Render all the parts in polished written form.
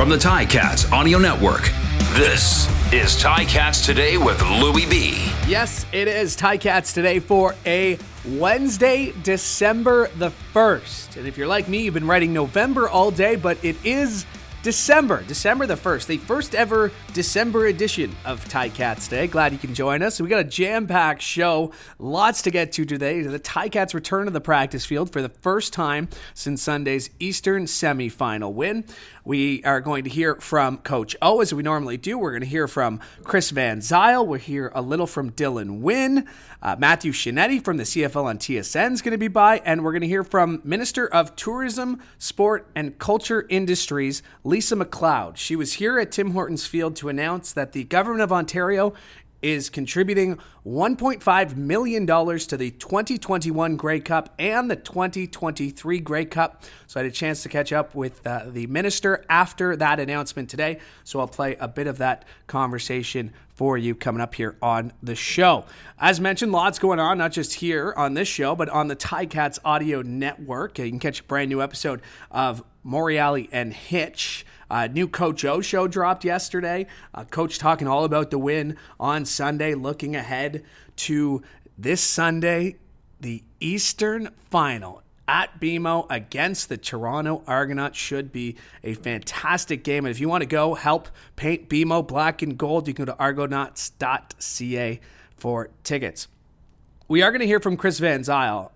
from the Ticats Audio Network. This is Ticats Today with Louie B. Yes, it is Ticats Today for a Wednesday, December the 1st. And if you're like me, you've been writing November all day, but it is December the 1st, the first ever December edition of Ticats Today. Glad you can join us. We got a jam-packed show, lots to get to today. The Ticats return to the practice field for the first time since Sunday's Eastern semifinal win. We are going to hear from Coach O, as we normally do. We're going to hear from Chris Van Zeyl. We'll hear a little from Dylan Wynn. Matthew Scianitti from the CFL on TSN is going to be by, and we're going to hear from Minister of Tourism, Sport, and Culture Industries, Lisa MacLeod. She was here at Tim Hortons Field to announce that the Government of Ontario is contributing $1.5 million to the 2021 Grey Cup and the 2023 Grey Cup. So I had a chance to catch up with the minister after that announcement today. So I'll play a bit of that conversation for you coming up here on the show. As mentioned, lots going on, not just here on this show, but on the Ticats Audio Network. You can catch a brand new episode of Montreal and Hitch. New Coach O show dropped yesterday. Coach talking all about the win on Sunday, looking ahead to this Sunday, the Eastern Final at BMO against the Toronto Argonauts. Should be a fantastic game. And if you want to go help paint BMO black and gold, you can go to argonauts.ca for tickets. We are going to hear from Chris Van Zeyl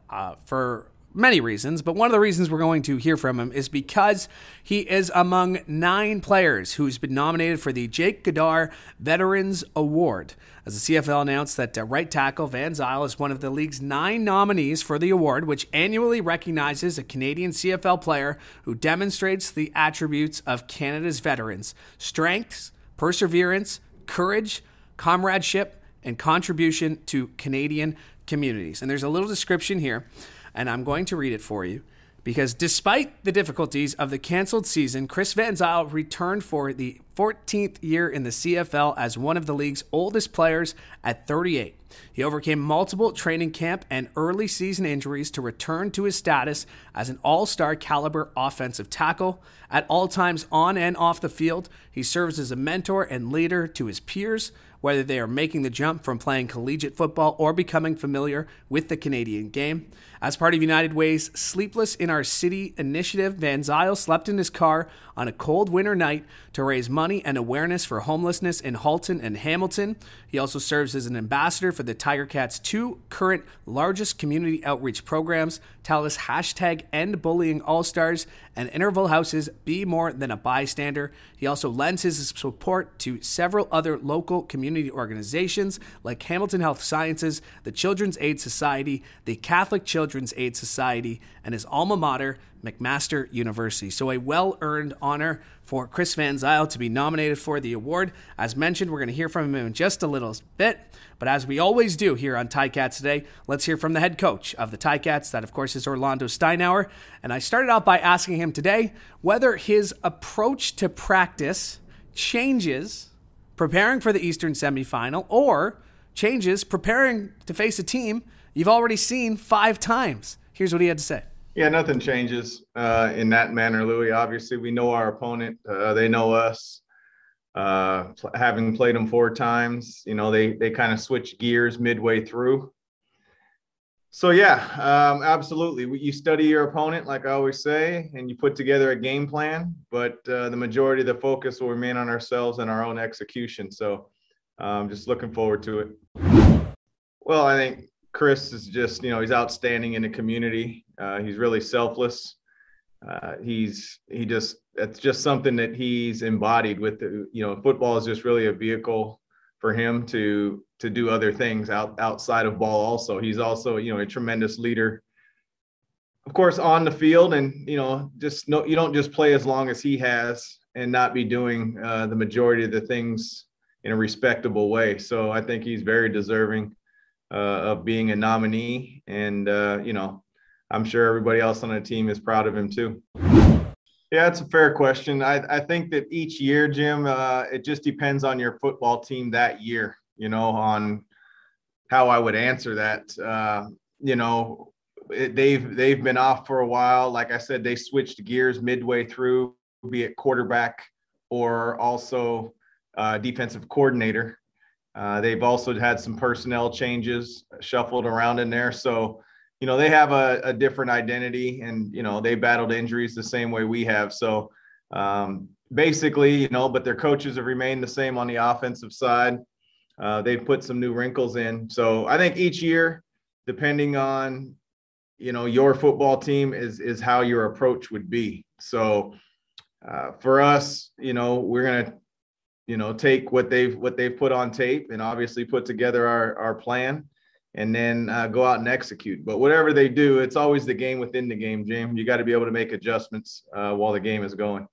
for many reasons, but one of the reasons we're going to hear from him is because he is among 9 players who's been nominated for the Jake Godar Veterans Award. As the CFL announced that right tackle Van Zeyl is one of the league's 9 nominees for the award, which annually recognizes a Canadian CFL player who demonstrates the attributes of Canada's veterans: strength, perseverance, courage, comradeship, and contribution to Canadian communities. And there's a little description here, and I'm going to read it for you, because despite the difficulties of the canceled season, Chris Van Zeyl returned for the 14th year in the CFL as one of the league's oldest players at 38. He overcame multiple training camp and early season injuries to return to his status as an all-star caliber offensive tackle. At all times on and off the field, he serves as a mentor and leader to his peers, whether they are making the jump from playing collegiate football or becoming familiar with the Canadian game. As part of United Way's Sleepless in Our City initiative, Van Zeyl slept in his car on a cold winter night to raise money and awareness for homelessness in Halton and Hamilton. He also serves as an ambassador for the Tiger Cats' 2 current largest community outreach programs, TELUS #EndBullying All-Stars and Interval House's Be More Than a Bystander. He also lends his support to several other local community organizations like Hamilton Health Sciences, the Children's Aid Society, the Catholic Children's Aid Society, and his alma mater, McMaster University. So a well-earned honor for Chris Van Zeyl to be nominated for the award. As mentioned, we're going to hear from him in just a little bit. But as we always do here on Ticats Today, let's hear from the head coach of the Ticats. That, of course, is Orlando Steinauer. And I started out by asking him today whether his approach to practice changes preparing for the Eastern semifinal or changes preparing to face a team you've already seen 5 times. Here's what he had to say. Yeah, nothing changes in that manner, Louie. Obviously, we know our opponent. They know us. Having played them 4 times, they kind of switch gears midway through. So, yeah, absolutely. You study your opponent, like I always say, and you put together a game plan. But the majority of the focus will remain on ourselves and our own execution. So just looking forward to it. Well, I think Chris is just, he's outstanding in the community. He's really selfless. It's just something that he's embodied with football is just really a vehicle for him to do other things outside of ball. Also, he's also, a tremendous leader, of course, on the field. And, you don't just play as long as he has and not be doing the majority of the things in a respectable way. So I think he's very deserving of being a nominee. And, I'm sure everybody else on the team is proud of him too. Yeah, it's a fair question. I think that each year, Jim, it just depends on your football team that year, on how I would answer that. They've been off for a while. Like I said, they switched gears midway through, be it quarterback or also defensive coordinator. They've also had some personnel changes shuffled around in there. So, they have a different identity, and, they battled injuries the same way we have. So basically, but their coaches have remained the same on the offensive side. They've put some new wrinkles in. So I think each year, depending on, your football team is how your approach would be. So for us, we're going to, take what they've put on tape and obviously put together our plan, and then go out and execute. But whatever they do, it's always the game within the game, James. You got to be able to make adjustments while the game is going.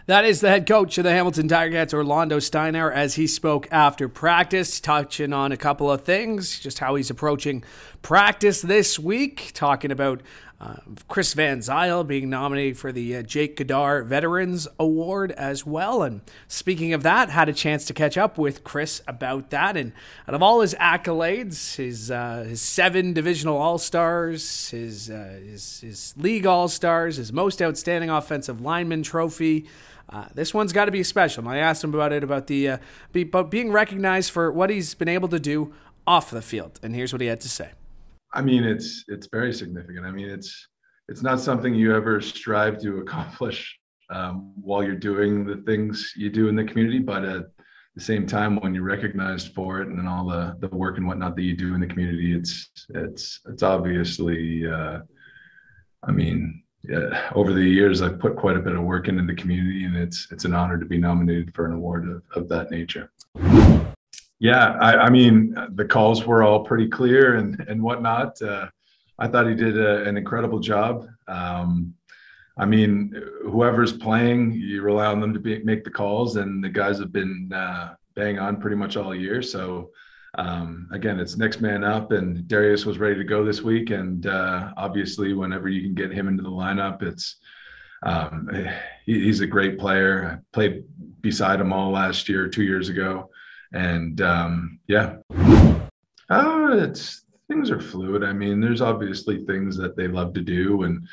That is the head coach of the Hamilton Ticats, Orlando Steinauer, as he spoke after practice, touching on a couple of things, just how he's approaching practice this week, talking about Chris Van Zeyl being nominated for the Jake Godar Veterans Award as well. And speaking of that, had a chance to catch up with Chris about that. And out of all his accolades, his 7 divisional All-Stars, his league All-Stars, his most outstanding offensive lineman trophy, this one's got to be special. And I asked him about it, about being recognized for what he's been able to do off the field. And here's what he had to say. I mean, it's very significant. I mean, it's not something you ever strive to accomplish while you're doing the things you do in the community. But at the same time, when you're recognized for it and all the work and whatnot that you do in the community, it's obviously, over the years, I've put quite a bit of work into the community, and it's an honor to be nominated for an award of that nature. Yeah, I mean, the calls were all pretty clear and whatnot. I thought he did an incredible job. I mean, whoever's playing, you rely on them to make the calls, and the guys have been bang on pretty much all year. So, again, it's next man up, and Darius was ready to go this week. And obviously, whenever you can get him into the lineup, he's a great player. I played beside him all last year, 2 years ago. And things are fluid. I mean, there's obviously things that they love to do, and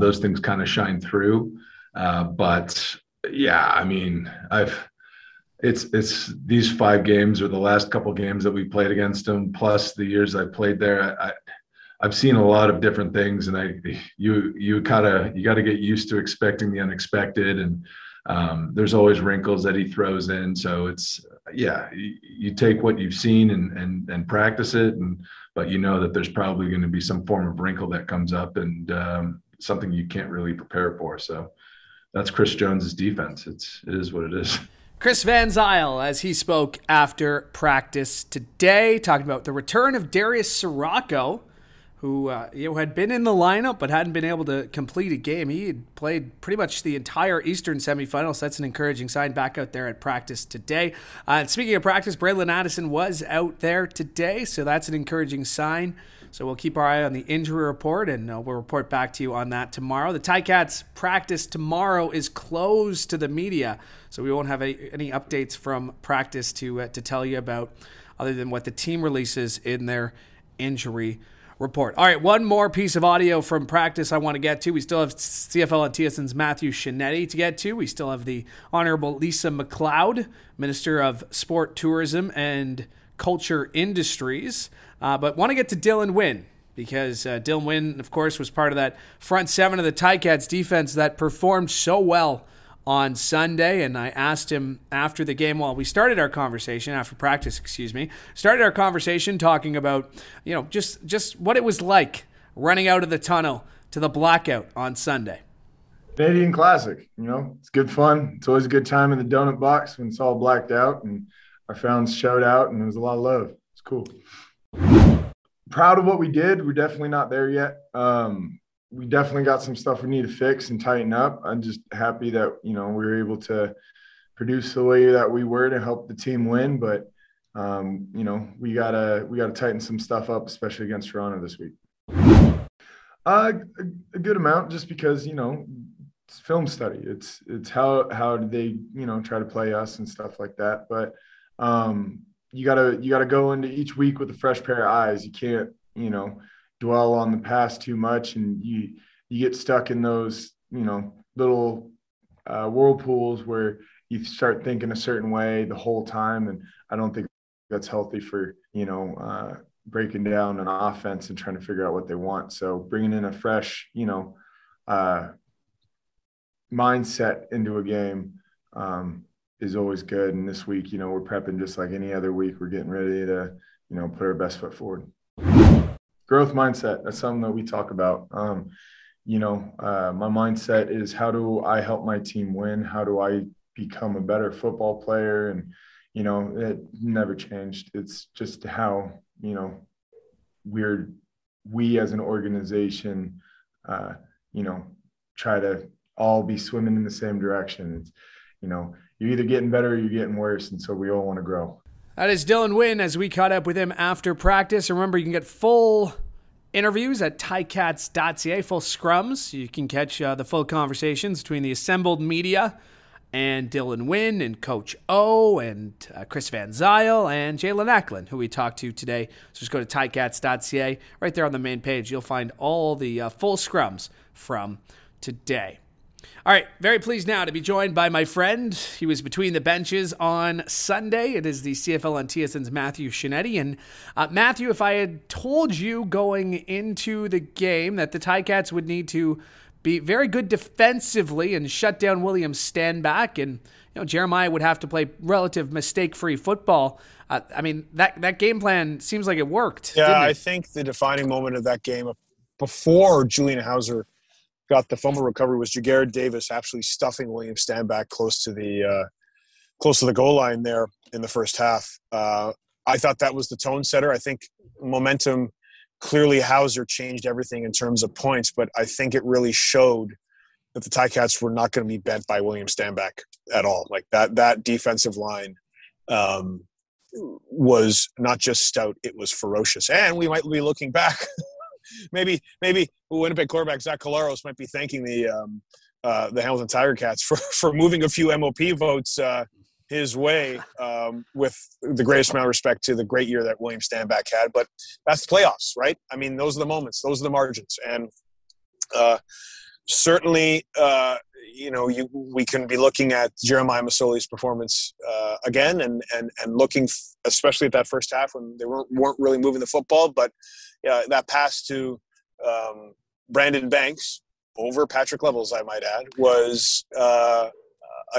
those things kind of shine through. But yeah, I mean, it's these 5 games or the last couple games that we played against them, plus the years I played there. I've seen a lot of different things, and you got to get used to expecting the unexpected, and there's always wrinkles that he throws in. So you take what you've seen and practice it, but you know that there's probably going to be some form of wrinkle that comes up, and something you can't really prepare for. So that's Chris Jones's defense. It is what it is. Chris Van Zeyl, as he spoke after practice today, talking about the return of Darius Sirocco, who had been in the lineup but hadn't been able to complete a game. He had played pretty much the entire Eastern semifinals. So that's an encouraging sign, back out there at practice today. And speaking of practice, Braylon Addison was out there today, so that's an encouraging sign. So we'll keep our eye on the injury report, and we'll report back to you on that tomorrow. The Ticats practice tomorrow is closed to the media, so we won't have any updates from practice to tell you about, other than what the team releases in their injury report. All right, one more piece of audio from practice I want to get to. We still have CFL and TSN's Matthew Scianitti to get to. We still have the Honorable Lisa MacLeod, Minister of Sport, Tourism, and Culture Industries. But want to get to Dylan Wynn, because Dylan Wynn, of course, was part of that front 7 of the Ticats defense that performed so well on Sunday. And I asked him after the game, we started our conversation after practice, started our conversation talking about, just what it was like running out of the tunnel to the blackout on Sunday. Canadian classic, it's good fun. It's always a good time in the donut box when it's all blacked out, and our fans showed out, and there was a lot of love. It's cool. Proud of what we did. We're definitely not there yet. We definitely got some stuff we need to fix and tighten up. I'm just happy that, we were able to produce the way that we were to help the team win. But, we gotta tighten some stuff up, especially against Toronto this week. A good amount, just because, it's film study. It's how do they, try to play us and stuff like that. But you gotta go into each week with a fresh pair of eyes. You can't, dwell on the past too much, and you get stuck in those, little whirlpools where you start thinking a certain way the whole time. And I don't think that's healthy for, breaking down an offense and trying to figure out what they want. So bringing in a fresh, mindset into a game is always good. And this week, we're prepping just like any other week. We're getting ready to, put our best foot forward. Growth mindset. That's something that we talk about. My mindset is, how do I help my team win? How do I become a better football player? And, it never changed. It's just how, we as an organization, try to all be swimming in the same direction. It's, you're either getting better or you're getting worse. And so we all want to grow. That is Dylan Wynn as we caught up with him after practice. Remember, you can get full interviews at ticats.ca, full scrums. You can catch the full conversations between the assembled media and Dylan Wynn and Coach O and Chris Van Zeyl and Zeyl MacLeod, who we talked to today. So just go to ticats.ca. Right there on the main page, you'll find all the full scrums from today. All right, very pleased now to be joined by my friend. He was between the benches on Sunday. It is the CFL on TSN's Matthew Scianitti. And Matthew, if I had told you going into the game that the Ticats would need to be very good defensively and shut down William Stanback, and Jeremiah would have to play relative mistake-free football, that game plan seems like it worked. Yeah, didn't it? I think the defining moment of that game before Julian Hauser got the fumble recovery was Jared Davis absolutely stuffing William Stanback close to the goal line there in the first half. I thought that was the tone setter. I think momentum, clearly Hauser changed everything in terms of points, but I think it really showed that the Ticats were not going to be bent by William Stanback at all. Like that defensive line was not just stout, it was ferocious. And we might be looking back. Maybe Winnipeg quarterback Zach Collaros might be thanking the Hamilton Tiger Cats for moving a few MOP votes his way, with the greatest amount of respect to the great year that William Stanback had. But that's the playoffs, right? I mean, those are the moments, those are the margins. And certainly, we can be looking at Jeremiah Masoli's performance again and looking, especially at that first half when they weren't really moving the football. But that pass to Brandon Banks over Patrick Levels, I might add, was a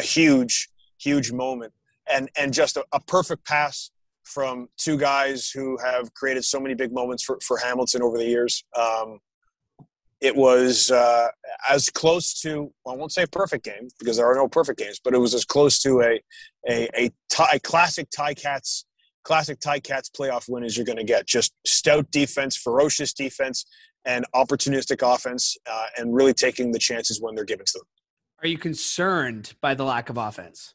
huge moment, and just a perfect pass from two guys who have created so many big moments for Hamilton over the years. It was as close to, I won't say a perfect game because there are no perfect games, but it was as close to a classic Ticats playoff win as you're going to get. Just stout defense, ferocious defense, and opportunistic offense, and really taking the chances when they're given to them. Are you concerned by the lack of offense?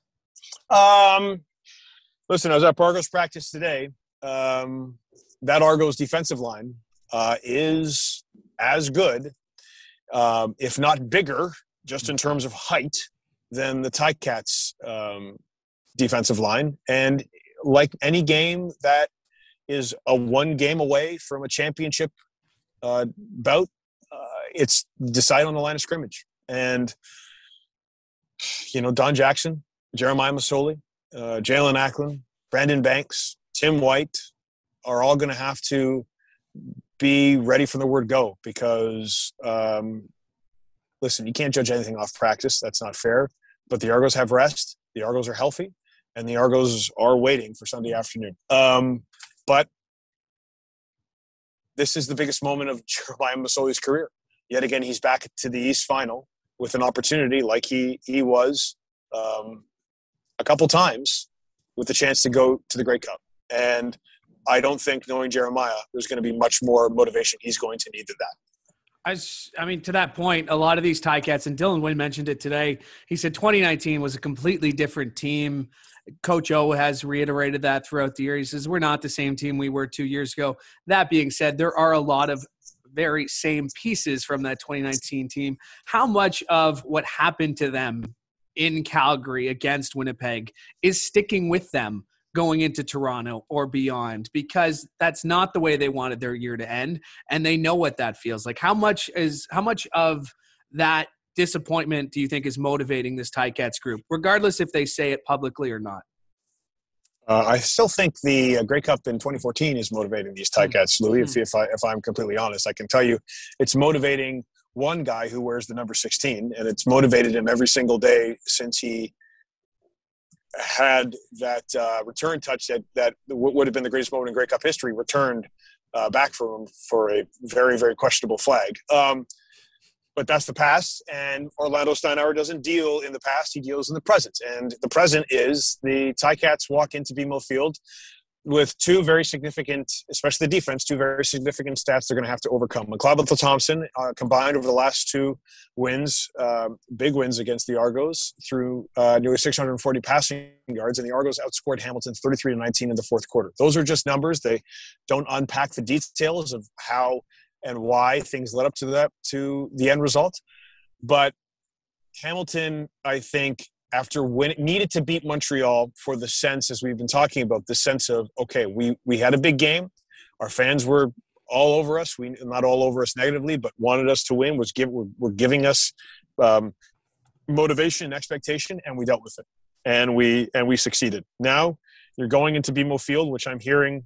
Listen, I was at Argos practice today. That Argos defensive line is as good, if not bigger, just in terms of height, than the Ticats defensive line. And like any game that is a one game away from a championship bout, it's decided on the line of scrimmage. And, Don Jackson, Jeremiah Masoli, Jalen Acklin, Brandon Banks, Tim White are all going to have to be ready for the word go because, listen, you can't judge anything off practice. That's not fair. But the Argos have rest. The Argos are healthy. And the Argos are waiting for Sunday afternoon. But this is the biggest moment of Jeremiah Masoli's career. Yet again, he's back to the East Final with an opportunity like he was a couple times with the chance to go to the Grey Cup. And I don't think, knowing Jeremiah, there's going to be much more motivation he's going to need than that. To that point, a lot of these Ticats, and Dylan Wynn mentioned it today, he said 2019 was a completely different team. Coach O has reiterated that throughout the year. He says, we're not the same team we were 2 years ago. That being said, there are a lot of very same pieces from that 2019 team. How much of what happened to them in Calgary against Winnipeg is sticking with them going into Toronto or beyond? Because that's not the way they wanted their year to end, and they know what that feels like. How much of that disappointment do you think is motivating this Ticats group, regardless if they say it publicly or not? I still think the Grey Cup in 2014 is motivating these Ticats, Louie. If I'm completely honest, I can tell you it's motivating one guy who wears the number 16, and it's motivated him every single day since he had that return touch that would have been the greatest moment in Grey Cup history returned back from him for a very, very questionable flag. But that's the past, and Orlando Steinauer doesn't deal in the past. He deals in the present. And the present is the Ticats walk into BMO Field with two very significant, especially the defense, two very significant stats they're going to have to overcome. MacLeod Thompson combined over the last two wins, big wins against the Argos through nearly 640 passing yards, and the Argos outscored Hamilton 33-19 in the fourth quarter. Those are just numbers. They don't unpack the details of how and why things led up to the end result. But Hamilton, I think, after needed to beat Montreal for the sense, as we've been talking about, the sense of, okay, we had a big game. Our fans were all over us. Not all over us negatively, but wanted us to win, were giving us motivation and expectation, and we dealt with it. And we succeeded. Now you're going into BMO Field, which I'm hearing,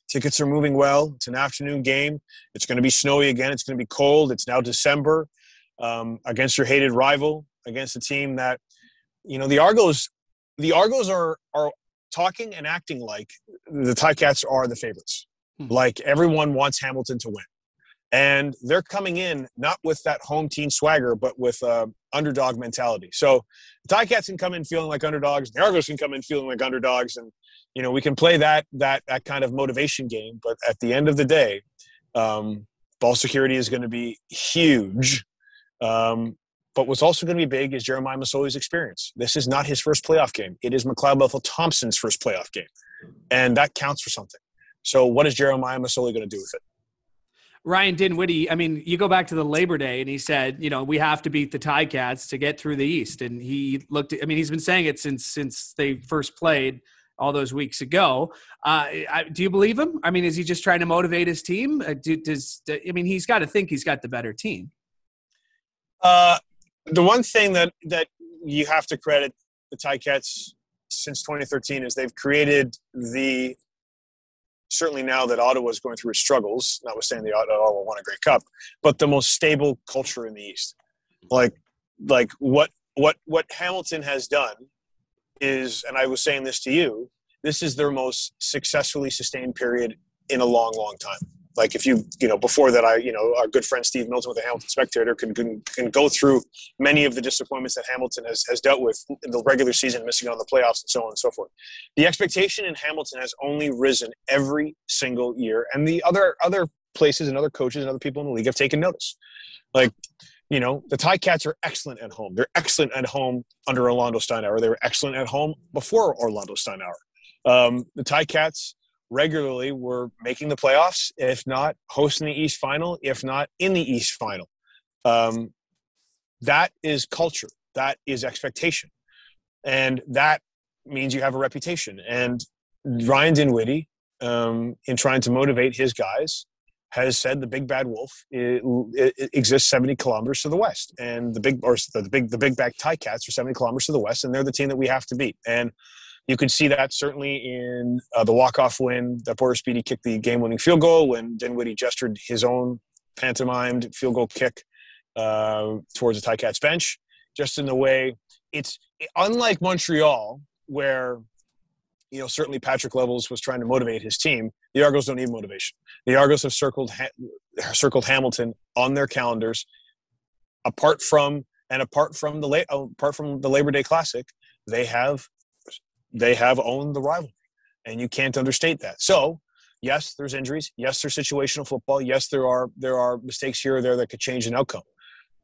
tickets are moving well. It's an afternoon game. It's going to be snowy again. It's going to be cold. It's now December against your hated rival, against a team that, the Argos are talking and acting like the Ticats are the favorites. Like everyone wants Hamilton to win. And they're coming in not with that home team swagger, but with underdog mentality. So the Ticats can come in feeling like underdogs. The Argos can come in feeling like underdogs. And, we can play that kind of motivation game. But at the end of the day, ball security is going to be huge. But what's also going to be big is Jeremiah Masoli's experience. This is not his first playoff game. It is MacLeod Thompson's first playoff game. And that counts for something. So what is Jeremiah Masoli going to do with it? Ryan Dinwiddie, you go back to the Labor Day and he said, we have to beat the Ticats to get through the East. And he he's been saying it since they first played all those weeks ago. Do you believe him? Is he just trying to motivate his team? He's got to think he's got the better team. The one thing that you have to credit the Ticats since 2013 is they've created certainly now that Ottawa is going through its struggles, notwithstanding the Ottawa won a Grey Cup, but the most stable culture in the East. Like what Hamilton has done is, and I was saying this to you, this is their most successfully sustained period in a long, long time. Like if before that, our good friend Steve Milton with the Hamilton Spectator can go through many of the disappointments that Hamilton has dealt with in the regular season, missing out on the playoffs and so on and so forth. The expectation in Hamilton has only risen every single year. And the other places and other coaches and other people in the league have taken notice. The Ticats are excellent at home. They're excellent at home under Orlando Steinauer. They were excellent at home before Orlando Steinauer. The Ticats regularly were making the playoffs, if not hosting the East Final, if not in the East Final. That is culture. That is expectation. And that means you have a reputation. And Ryan Dinwiddie, in trying to motivate his guys, has said the big bad wolf it exists 70 kilometers to the west. And the big bad Ticats are 70 kilometers to the west, and they're the team that we have to beat. And you could see that certainly in the walk-off win that Border Speedy kicked the game-winning field goal when Dinwiddie gestured his own pantomimed field goal kick towards the Ticats bench. Just in the way it's unlike Montreal, where certainly Patrick Levels was trying to motivate his team. The Argos don't need motivation. The Argos have circled Hamilton on their calendars. Apart from the Labor Day Classic, they have owned the rivalry, and you can't understate that. So, yes, there's injuries. Yes, there's situational football. Yes, there are mistakes here or there that could change an outcome.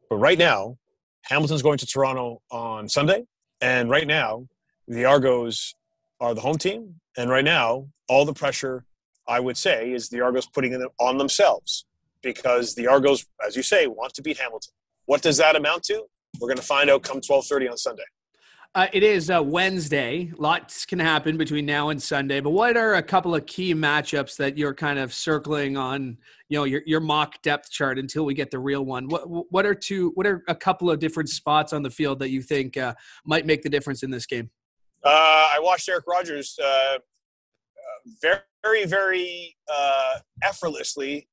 But right now, Hamilton's going to Toronto on Sunday, and right now, the Argos are the home team. And right now, all the pressure, I would say, is the Argos putting it on themselves, because the Argos, as you say, want to beat Hamilton. What does that amount to? We're going to find out come 12:30 on Sunday. It is Wednesday. Lots can happen between now and Sunday, but what are a couple of key matchups that you're kind of circling on, your mock depth chart until we get the real one? What are a couple of different spots on the field that you think might make the difference in this game? I watched Eric Rogers very, very effortlessly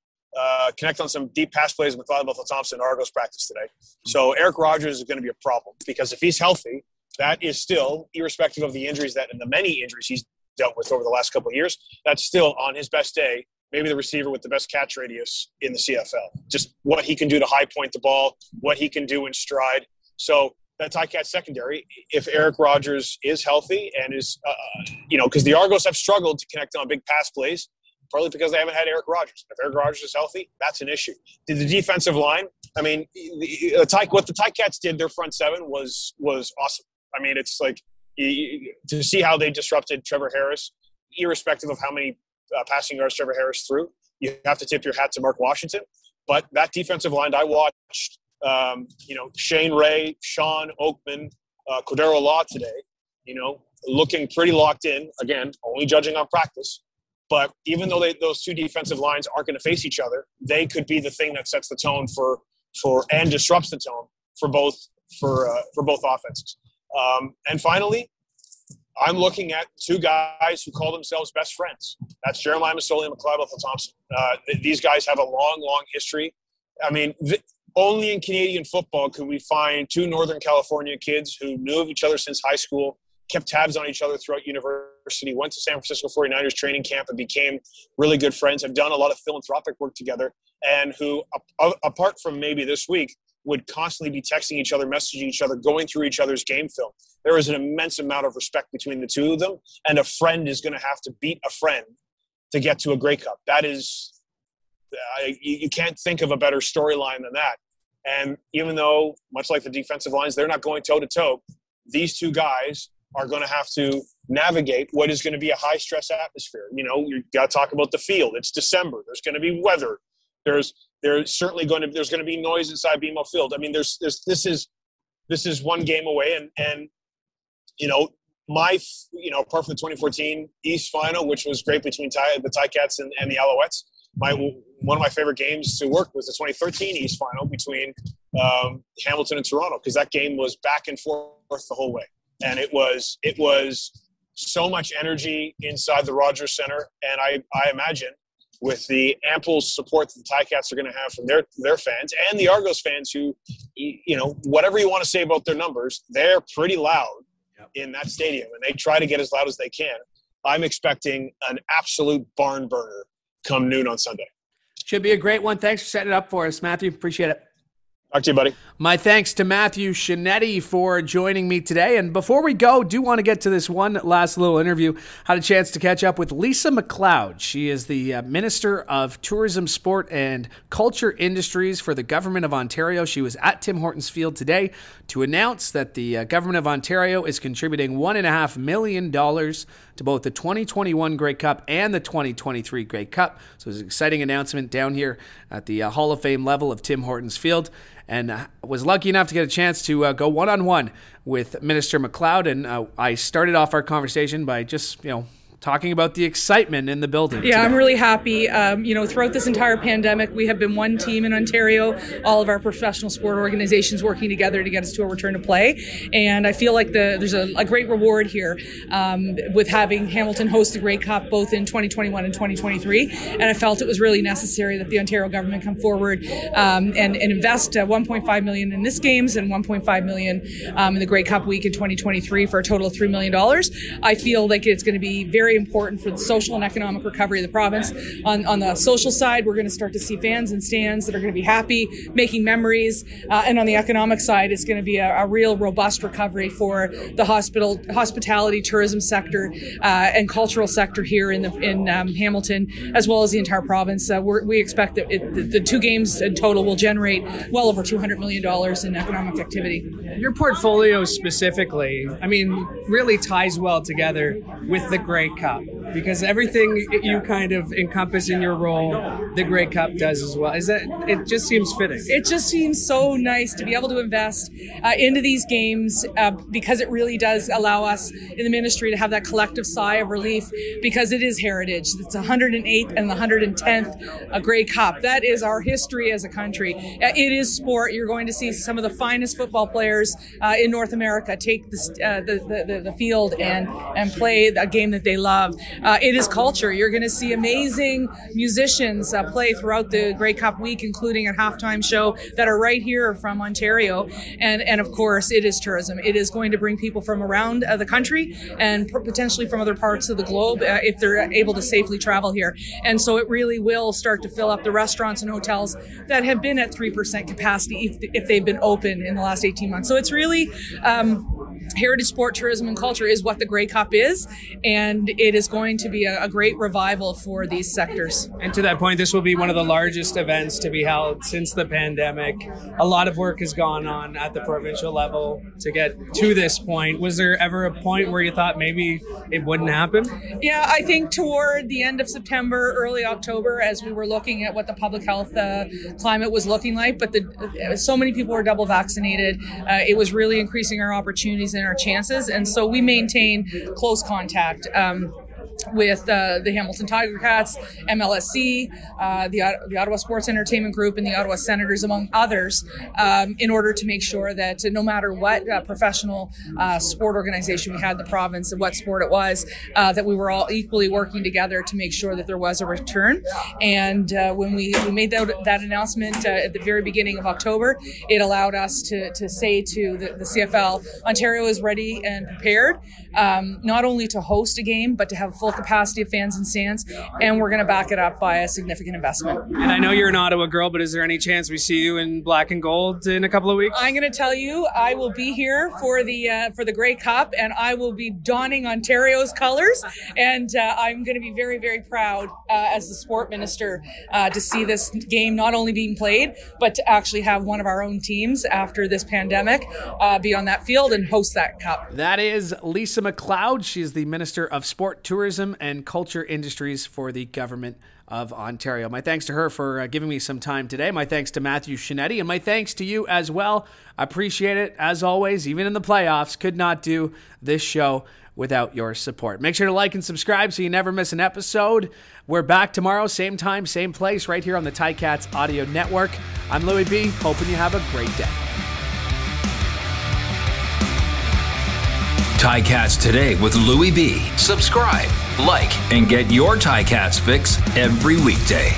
connect on some deep pass plays with MacLeod Thompson Argos practice today. So Eric Rogers is going to be a problem because if he's healthy, that is still, irrespective of the injuries and the many injuries he's dealt with over the last couple of years, that's still on his best day, maybe the receiver with the best catch radius in the CFL. Just what he can do to high point the ball, what he can do in stride. So that Ticats secondary, if Eric Rogers is healthy and is, because the Argos have struggled to connect on big pass plays, partly because they haven't had Eric Rogers. If Eric Rogers is healthy, that's an issue. The defensive line, I mean, what the Ticats did, their front seven was awesome. I mean, it's like to see how they disrupted Trevor Harris, irrespective of how many passing yards Trevor Harris threw. You have to tip your hat to Mark Washington. But that defensive line, I watched, Shane Ray, Sean Oakman, Cordero Law today, looking pretty locked in. Again, only judging on practice. But even though those two defensive lines aren't going to face each other, they could be the thing that sets the tone for and disrupts the tone for both offenses. And finally, I'm looking at two guys who call themselves best friends. That's Jeremiah Masoli and MacLeod Thompson. These guys have a long, long history. I mean, only in Canadian football could we find two Northern California kids who knew of each other since high school, kept tabs on each other throughout university, went to San Francisco 49ers training camp and became really good friends, have done a lot of philanthropic work together, and who, apart from maybe this week, would constantly be texting each other, messaging each other, going through each other's game film. There is an immense amount of respect between the two of them, and a friend is going to have to beat a friend to get to a Grey Cup. That is, you can't think of a better storyline than that. And even though, much like the defensive lines, they're not going toe-to-toe, these two guys are going to have to navigate what is going to be a high-stress atmosphere. You've got to talk about the field. It's December. There's going to be weather. There's going to be noise inside BMO Field. I mean, this is one game away, and apart from the 2014 East Final, which was great between the Ticats and the Alouettes, one of my favorite games to work was the 2013 East Final between Hamilton and Toronto, because that game was back and forth the whole way, and it was so much energy inside the Rogers Center, and I imagine, with the ample support that the Ticats are going to have from their fans and the Argos fans who, whatever you want to say about their numbers, they're pretty loud in that stadium, and they try to get as loud as they can. I'm expecting an absolute barn burner come noon on Sunday. Should be a great one. Thanks for setting it up for us, Matthew. Appreciate it. Talk to you, buddy. My thanks to Matthew Scianitti for joining me today. And before we go, do want to get to this one last little interview. Had a chance to catch up with Lisa MacLeod. She is the Minister of Tourism, Sport and Culture Industries for the Government of Ontario. She was at Tim Hortons Field today to announce that the Government of Ontario is contributing $1.5 million to both the 2021 Grey Cup and the 2023 Grey Cup. So it was an exciting announcement down here at the Hall of Fame level of Tim Hortons Field. And was lucky enough to get a chance to go one-on-one with Minister MacLeod. And I started off our conversation by just, talking about the excitement in the building. Yeah, today. I'm really happy. Throughout this entire pandemic, we have been one team in Ontario, all of our professional sport organizations working together to get us to a return to play. And I feel like there's a great reward here with having Hamilton host the Grey Cup both in 2021 and 2023. And I felt it was really necessary that the Ontario government come forward and invest $1.5 million in this games and $1.5 million in the Grey Cup week in 2023 for a total of $3 million. I feel like it's going to be very important for the social and economic recovery of the province. On the social side, we're going to start to see fans and stands that are going to be happy, making memories. And on the economic side, it's going to be a real robust recovery for the hospitality, tourism sector, and cultural sector here in Hamilton, as well as the entire province. We expect that the two games in total will generate well over $200 million in economic activity. Your portfolio specifically, really ties well together with the Grey Cup. because everything you kind of encompass in your role, the Grey Cup does as well. It just seems fitting. It just seems so nice to be able to invest into these games because it really does allow us in the ministry to have that collective sigh of relief, because it is heritage. It's 108th and the 110th Grey Cup. That is our history as a country. It is sport. You're going to see some of the finest football players in North America take the field and play a game that they love. It is culture. You're going to see amazing musicians play throughout the Grey Cup week, including a halftime show that are right here from Ontario. And of course, it is tourism. It is going to bring people from around the country and potentially from other parts of the globe if they're able to safely travel here. And so it really will start to fill up the restaurants and hotels that have been at 3% capacity if they've been open in the last 18 months. So it's really heritage sport, tourism, and culture is what the Grey Cup is, and it is going to be a great revival for these sectors. And to that point, this will be one of the largest events to be held since the pandemic. A lot of work has gone on at the provincial level to get to this point. Was there ever a point where you thought maybe it wouldn't happen? Yeah, I think toward the end of September, early October, as we were looking at what the public health climate was looking like, but so many people were double vaccinated, it was really increasing our opportunities and our chances, and so we maintain close contact with the Hamilton Ticats, MLSC, the Ottawa Sports Entertainment Group, and the Ottawa Senators, among others, in order to make sure that no matter what professional sport organization we had in the province and what sport it was, that we were all equally working together to make sure that there was a return. And when we made that announcement at the very beginning of October, it allowed us to say to the CFL, Ontario is ready and prepared, not only to host a game, but to have full capacity of fans and stands, and we're going to back it up by a significant investment. And I know you're an Ottawa girl, but is there any chance we see you in black and gold in a couple of weeks? I'm going to tell you, I will be here for the Grey Cup, and I will be donning Ontario's colors, and I'm going to be very, very proud as the sport minister to see this game not only being played, but to actually have one of our own teams after this pandemic be on that field and host that cup. That is Lisa MacLeod. She is the Minister of Sport, Tourism and Culture Industries for the Government of Ontario. My thanks to her for giving me some time today. My thanks to Matthew Scianitti, and my thanks to you as well. I appreciate it, as always. Even in the playoffs, could not do this show without your support. Make sure to like and subscribe so you never miss an episode. We're back tomorrow, same time, same place, right here on the Ticats Audio Network. I'm Louie B, hoping you have a great day. Ticats Today with Louie B. Subscribe, like, and get your Ticats fix every weekday.